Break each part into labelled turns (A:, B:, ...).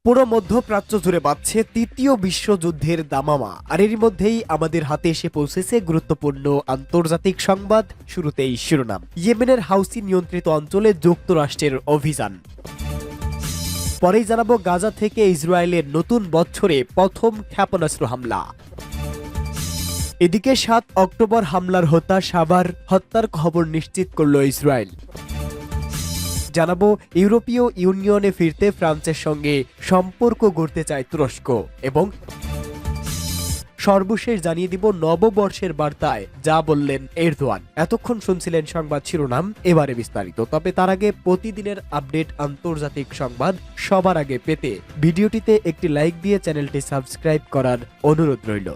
A: পুরো মধ্যপ্রাচ্য জুড়ে বাজছে তৃতীয় বিশ্বযুদ্ধের দামামা। আর এরই মধ্যেই আমাদের হাতে এসে পৌঁছেছে গুরুত্বপূর্ণ আন্তর্জাতিক সংবাদ। শুরুতেই শিরোনাম। ইয়েমেনের হাউসি নিয়ন্ত্রিত অঞ্চলে যুক্তরাষ্ট্রের অভিযান। পরেই জানাবো গাজা থেকে ইসরায়েলের নতুন বছরে প্রথম ক্ষেপণাস্ত্র হামলা। এদিকে ৭ অক্টোবর হামলার সাভার হত্যার খবর নিশ্চিত করল ইসরায়েল। জানাবো ইউরোপীয় ইউনিয়নে ফিরতে ফ্রান্সের সঙ্গে সম্পর্ক গড়তে চায় তুরস্ক। এবং সর্বশেষ জানিয়ে দিব নববর্ষের বার্তায় যা বললেন এরদোয়ান। এতক্ষণ শুনছিলেন সংবাদ শিরোনাম, এবারে বিস্তারিত। তবে তার আগে প্রতিদিনের আপডেট আন্তর্জাতিক সংবাদ সবার আগে পেতে ভিডিওটিতে একটি লাইক দিয়ে চ্যানেলটি সাবস্ক্রাইব করার অনুরোধ রইল।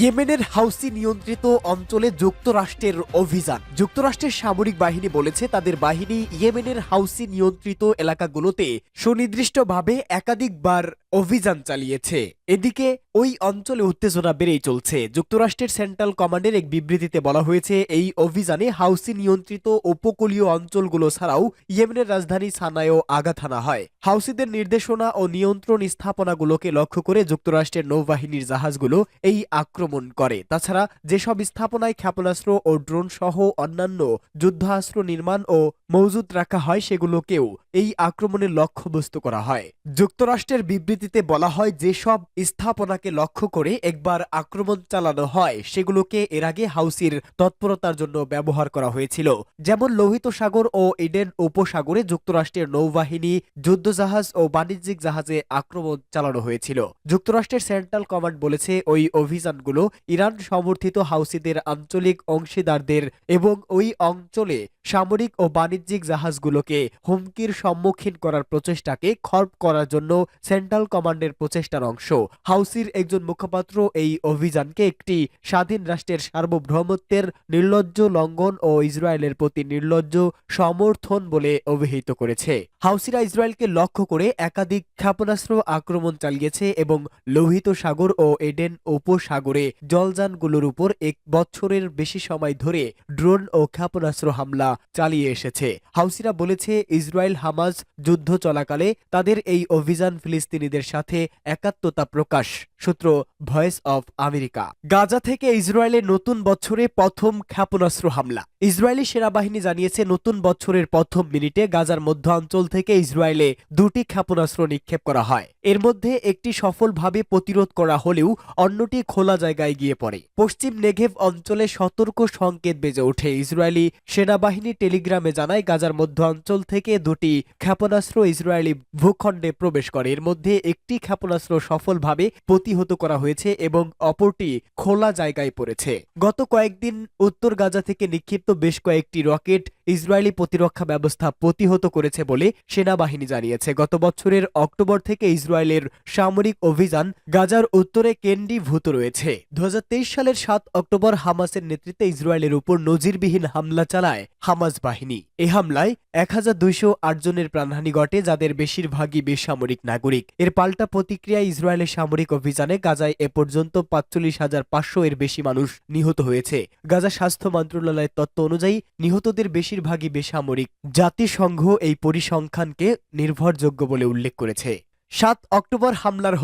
A: ইয়েমেনের হাউসি নিয়ন্ত্রিত অঞ্চলে যুক্তরাষ্ট্রের অভিযান। যুক্তরাষ্ট্রের সামরিক বাহিনী বলেছে তাদের বাহিনী ইয়েমেনের হাউসি নিয়ন্ত্রিত এলাকাগুলোতে সুনির্দিষ্টভাবে একাধিকবার অভিযান চালিয়েছে। এদিকে ওই অঞ্চলে উত্তেজনা বেড়েই চলছে। যুক্তরাষ্ট্রের সেন্ট্রাল কমান্ডের এক বিবৃতিতে বলা হয়েছে, এই অভিযানে হাউসি নিয়ন্ত্রিত উপকূলীয় অঞ্চলগুলো ছাড়াও ইয়েমেনের রাজধানী সানায়ও আঘাত হানা হয়। হাউসিদের নির্দেশনা ও নিয়ন্ত্রণ স্থাপনাগুলোকে লক্ষ্য করে যুক্তরাষ্ট্রের নৌবাহিনীর জাহাজগুলো এই আক্রমণ করে। তাছাড়া যেসব স্থাপনায় ক্ষেপণাস্ত্র ও ড্রোন সহ অন্যান্য যুদ্ধাস্ত্র নির্মাণ ও মজুত রাখা হয় সেগুলোকেও এই আক্রমণের লক্ষ্যবস্তু করা হয়। যুক্তরাষ্ট্রের বিবৃতিতে বলা হয়, যেসব স্থাপনাকে লক্ষ্য করে একবার আক্রমণ চালানো হয় সেগুলোকে এর আগে হাউসির তৎপরতার জন্য ব্যবহার করা হয়েছিল। যেমন লোহিত সাগর ও ইডেন উপসাগরে যুক্তরাষ্ট্রের নৌবাহিনী যুদ্ধজাহাজ ও বাণিজ্যিক জাহাজে আক্রমণ চালানো হয়েছিল। যুক্তরাষ্ট্রের সেন্ট্রাল কমান্ড বলেছে ওই অভিযানগুলো ইরান সমর্থিত হাউসিদের আঞ্চলিক অংশীদারদের এবং ওই অঞ্চলে সামরিক ও বাণিজ্যিক জাহাজগুলোকে হুমকির সম্মুখীন করার প্রচেষ্টাকে খর্ব করার জন্য সেন্ট্রাল কমান্ডের প্রচেষ্টার অংশ। হাউসির একজন মুখপাত্র এই অভিযানকে একটি স্বাধীন রাষ্ট্রের সার্বভৌমত্বের নির্লজ্জ লঙ্ঘন ও ইসরায়েলের প্রতি নির্লজ্জ সমর্থন বলে অভিহিত করেছে। হাউসিরা ইসরায়েলকে লক্ষ্য করে একাধিক ক্ষেপণাস্ত্র আক্রমণ চালিয়েছে এবং লোহিত সাগর ও এডেন উপসাগরে জলযানগুলোর উপর ১ বছরের বেশি সময় ধরে ড্রোন ও ক্ষেপণাস্ত্র হামলা চালিয়ে এসেছে। হাউসিরা বলেছে, ইসরায়েল হামাস যুদ্ধ চলাকালে তাদের এই অভিযান ফিলিস্তিনিদের সাথে একাত্মতা প্রকাশ। সূত্র ভয়েস অফ আমেরিকা। গাজা থেকে ইসরায়েলের নতুন বছরে প্রথম ক্ষেপণাস্ত্র হামলা। ইসরায়েলি সেনাবাহিনী জানিয়েছে, নতুন বছরের প্রথম মিনিটে গাজার মধ্যাঞ্চল থেকে ইসরায়েলে ২টি ক্ষেপণাস্ত্র নিক্ষেপ করা হয়। এর মধ্যে একটি সফলভাবে প্রতিরোধ করা হলেও অন্যটি খোলা জায়গায় গিয়ে পড়ে। পশ্চিম নেগেভ অঞ্চলে সতর্ক সংকেত বেজে ওঠে। ইসরায়েলি সেনাবাহিনী টেলিগ্রামে জানায়, গাজার মধ্যাঞ্চল থেকে ২টি ক্ষেপণাস্ত্র ইসরায়েলি ভূখণ্ডে প্রবেশ করে। এর মধ্যে একটি ক্ষেপণাস্ত্র সফলভাবে প্রতিহত করা হয়েছে এবং অপরটি খোলা জায়গায় পড়েছে। গত কয়েকদিন উত্তর গাজা থেকে নিক্ষিপ্ত বেশ কয়েকটি রকেট ইসরায়েলি প্রতিরক্ষা ব্যবস্থা প্রতিহত করেছে বলে সেনাবাহিনী জানিয়েছে। গত বছরের অক্টোবর থেকে ইসরায়েলের সামরিক অভিযান গাজার উত্তরে কেন্দ্রীভূত রয়েছে। ২০২৩ সালের ৭ অক্টোবর হামাসের নেতৃত্বে ইসরায়েলের উপর নজিরবিহীন হামলা চালায় হামাস বাহিনী। এ হামলায় ১২০৮ জনের প্রাণহানি ঘটে, যাদের বেশিরভাগই বেসামরিক নাগরিক। এর পাল্টা প্রতিক্রিয়ায় ইসরায়েলের সামরিক অভিযানে গাজায় এ পর্যন্ত ৪৫,৫০০ এর বেশি মানুষ নিহত হয়েছে। গাজা স্বাস্থ্য মন্ত্রণালয়ের তথ্য অনুযায়ী নিহতদের বেশিরভাগই বেসামরিক। জাতিসংঘ এই পরিসংখ্যানকে নির্ভরযোগ্য বলে উল্লেখ করেছে। ৭ অক্টোবর হামলার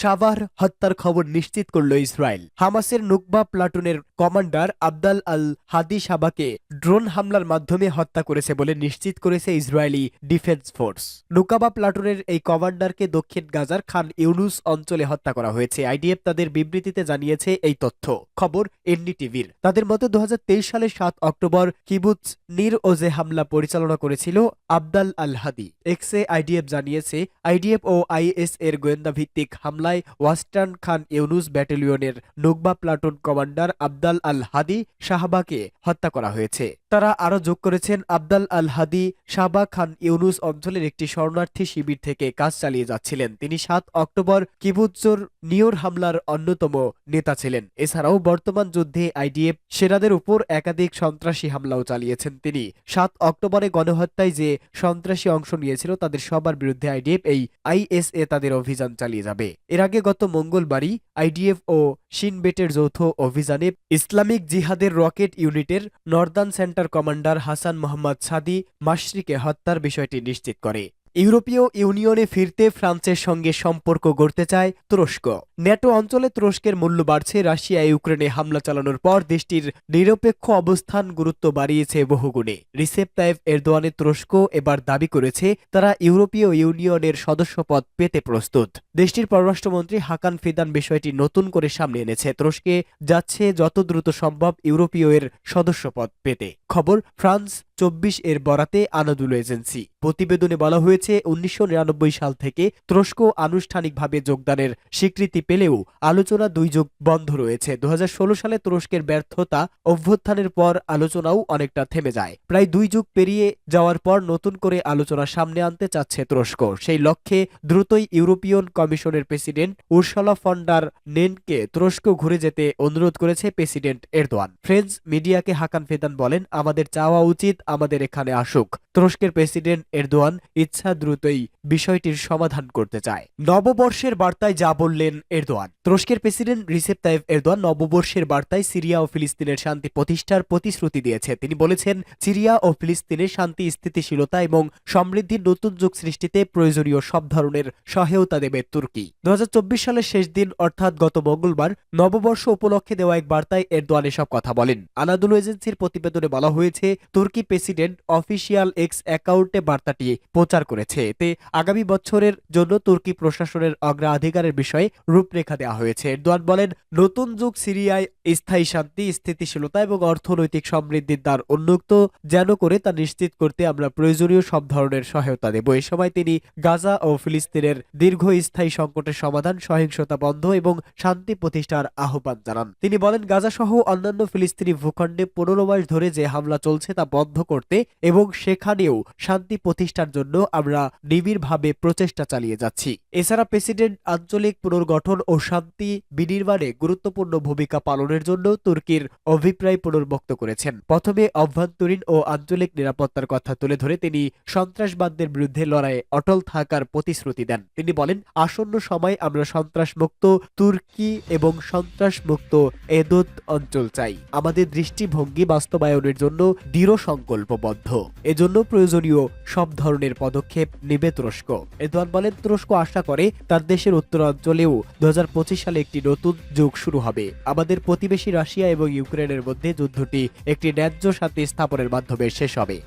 A: সাভার হত্যার খবর নিশ্চিত করল ইসরায়েল। হামাসের নুকবা প্লাটুনের কমান্ডার আবদাল আল হাদি সাবাকে ড্রোন হামলার মাধ্যমে হত্যা করেছে বলে নিশ্চিত করেছে ইসরায়েলি ডিফেন্স ফোর্স। নুকাবা প্লাটুনের এই কমান্ডারকে দক্ষিণ গাজার খান ইউনুস অঞ্চলে হত্যা করা হয়েছে। আইডিএফ তাদের বিবৃতিতে জানিয়েছে এই তথ্য। খবর এনডিটিভির। তাদের মতে ২০২৩ সালের ৭ অক্টোবর কিবুৎজ নির ওজে হামলা পরিচালনা করেছিল আবদাল আল হাদি। এক্সে আইডিএফ জানিয়েছে, আইডিএফ ও আইএস এর গোয়েন্দা ভিত্তিক হামলায় ওয়েস্টার্ন খান ইউনুস ব্যাটালিয়নের নুকবা প্লাটুন কমান্ডার আবদাল আল হাদি শাহবাকে হত্যা করা হয়েছে। তারা আরও যোগ করেছেন, আবদাল আল হাদি শাহবা খান ইউনুস অঞ্চলের একটি শরণার্থী শিবির থেকে কাজ চালিয়ে যাচ্ছিলেন। তিনি ৭ অক্টোবর কিবুৎজর নিয়র হামলার অন্যতম নেতা ছিলেন। এছাড়াও বর্তমান যুদ্ধে আইডিএফ সেনাদের উপর একাধিক সন্ত্রাসী হামলাও চালিয়েছেন তিনি। ৭ অক্টোবরে গণহত্যায় যে সন্ত্রাসী অংশ নিয়েছিল তাদের সবার বিরুদ্ধে আইডিএফ এই আইএসএ তাদের অভিযান চালিয়ে যাবে। এর আগে গত মঙ্গলবারই আইডিএফ ও শিনবেটের যৌথ অভিযানে ইসলামিক জিহাদের রকেট ইউনিটের Northern centre commander Hasan Mohammad সাদি মাশরিকে হত্যার বিষয়টি নিশ্চিত করে। ইউরোপীয় ইউনিয়নে ফিরতে ফ্রান্সের সঙ্গে সম্পর্ক গড়তে চায় তুরস্ক। ন্যাটো অঞ্চলে তুরস্কের মূল্য বাড়ছে। রাশিয়া ইউক্রেনে হামলা চালানোর পর দেশটির নিরপেক্ষ অবস্থান গুরুত্ব বাড়িয়েছে বহুগুণে। রিসেপ তাইপ এরদোয়ানের তুরস্ক এবার দাবি করেছে তারা ইউরোপীয় ইউনিয়নের সদস্যপদ পেতে প্রস্তুত। দেশটির পররাষ্ট্রমন্ত্রী হাকান ফিদান বিষয়টি নতুন করে সামনে এনেছে। তুরস্কে যাচ্ছে যত দ্রুত সম্ভব ইউরোপীয় এর সদস্যপদ পেতে। খবর ফ্রান্স 24 এর বরাতে আনাদুলু এজেন্সি। প্রতিবেদনে বলা হয়েছে 1999 সাল থেকে তুরস্ক আনুষ্ঠানিকভাবে যোগদানের স্বীকৃতি পেলেও আলোচনা 2 যুগ বন্ধ রয়েছে। 2016 সালে তুরস্কের ব্যর্থতা অভ্যুত্থানের পর আলোচনাও অনেকটা থেমে যায়। প্রায় 2 যুগ পেরিয়ে যাওয়ার পর নতুন করে আলোচনা সামনে আনতে চাচ্ছে তুরস্ক। সেই লক্ষ্যে দ্রুতই ইউরোপিয়ান কমিশনের প্রেসিডেন্ট উরসুলা ফন ডার লেয়েনকে তুরস্ক ঘুরে যেতে অনুরোধ করেছে প্রেসিডেন্ট এরদোয়ান। ফ্রেঞ্চ মিডিয়াকে হাকান ফিদান বলেন, আমাদের চাওয়া উচিত আমাদের এখানে আসুক। তুরস্কের প্রেসিডেন্ট এরদোয়ান ইচ্ছা দ্রুতই বিষয়টির সমাধান করতে চায়। নববর্ষের বার্তায় যা বললেন এরদোয়ান। তুরস্কের প্রেসিডেন্ট রিসেপ তাইপ এরদোয়ান নববর্ষের বার্তায় সিরিয়া ও ফিলিস্তিনের শান্তি প্রতিষ্ঠার প্রতিশ্রুতি দিয়েছে। তিনি বলেছেন, সিরিয়া ও ফিলিস্তিনের শান্তি, স্থিতিশীলতা এবং সমৃদ্ধির নতুন যুগ সৃষ্টিতে প্রয়োজনীয় সব ধরনের সহায়তা দেবে তুর্কি। 2024 সালের শেষ দিন অর্থাৎ গত মঙ্গলবার নববর্ষ উপলক্ষে দেওয়া এক বার্তায় এরদোয়ান এসব কথা বলেন। আনাদুলু এজেন্সির প্রতিবেদনে বলা হয়েছে, তুর্কি প্রেসিডেন্ট অফিসিয়াল এক্স অ্যাকাউন্টে বার্তাটি প্রচার করেছে। এতে আগামী বছরের জন্য তুর্কি প্রশাসনের অগ্রাধিকারের বিষয়ে রূপরেখা দেওয়া হয়েছে। এরদোয়ান বলেন, নতুন যুগ সিরিয়ায় স্থায়ী শান্তি, স্থিতিশীলতা এবং অর্থনৈতিক সমৃদ্ধির দ্বার উন্মুক্ত যেন করে তা নিশ্চিত করতে আমরা প্রয়োজনীয় সব ধরনের সহায়তা দেব। এ সময় তিনি গাজা ও ফিলিস্তিনের দীর্ঘস্থায়ী সংকটের সমাধান, সহিংসতা বন্ধ এবং শান্তি প্রতিষ্ঠার আহ্বান জানান। তিনি বলেন, গাজা সহ অন্যান্য ফিলিস্তিনি ভূখণ্ডে 15 মাস ধরে যে হামলা চলছে তা বন্ধ করতে এবং সেখানেও শান্তি প্রতিষ্ঠার জন্য আমরা নিবিড়ভাবে প্রচেষ্টা চালিয়ে যাচ্ছি। এছাড়া প্রেসিডেন্ট আঞ্চলিক পুনর্গঠন ও শান্তি বিনির্মাণে গুরুত্বপূর্ণ ভূমিকা পালনের জন্য তুর্কির অভিপ্রায় পুনর্ব্যক্ত করেছেন। প্রথমে অভ্যন্তরীণ ও আঞ্চলিক নিরাপত্তার কথা তুলে ধরে তিনি সন্ত্রাসবাদের বিরুদ্ধে লড়াইয়ে অটল থাকার প্রতিশ্রুতি দেন। তিনি বলেন, আসন্ন সময় আমরা সন্ত্রাসমুক্ত তুর্কি এবং সন্ত্রাসমুক্ত এদোত অঞ্চল চাই। আমাদের দৃষ্টিভঙ্গি বাস্তবায়নের জন্য দৃঢ় সংকল্পবদ্ধ। এজন্য প্রয়োজনীয় সব ধরনের পদক্ষেপ নেবে তুরস্ক। এরদোয়ান বলেন, তুরস্ক আশা করে তার দেশের উত্তরাঞ্চলেও 2025 সালে একটি নতুন যুগ শুরু হবে। আমাদের প্রতিবেশী রাশিয়া এবং ইউক্রেনের মধ্যে যুদ্ধটি একটি ন্যায্য শান্তি স্থাপনের মাধ্যমে শেষ হবে।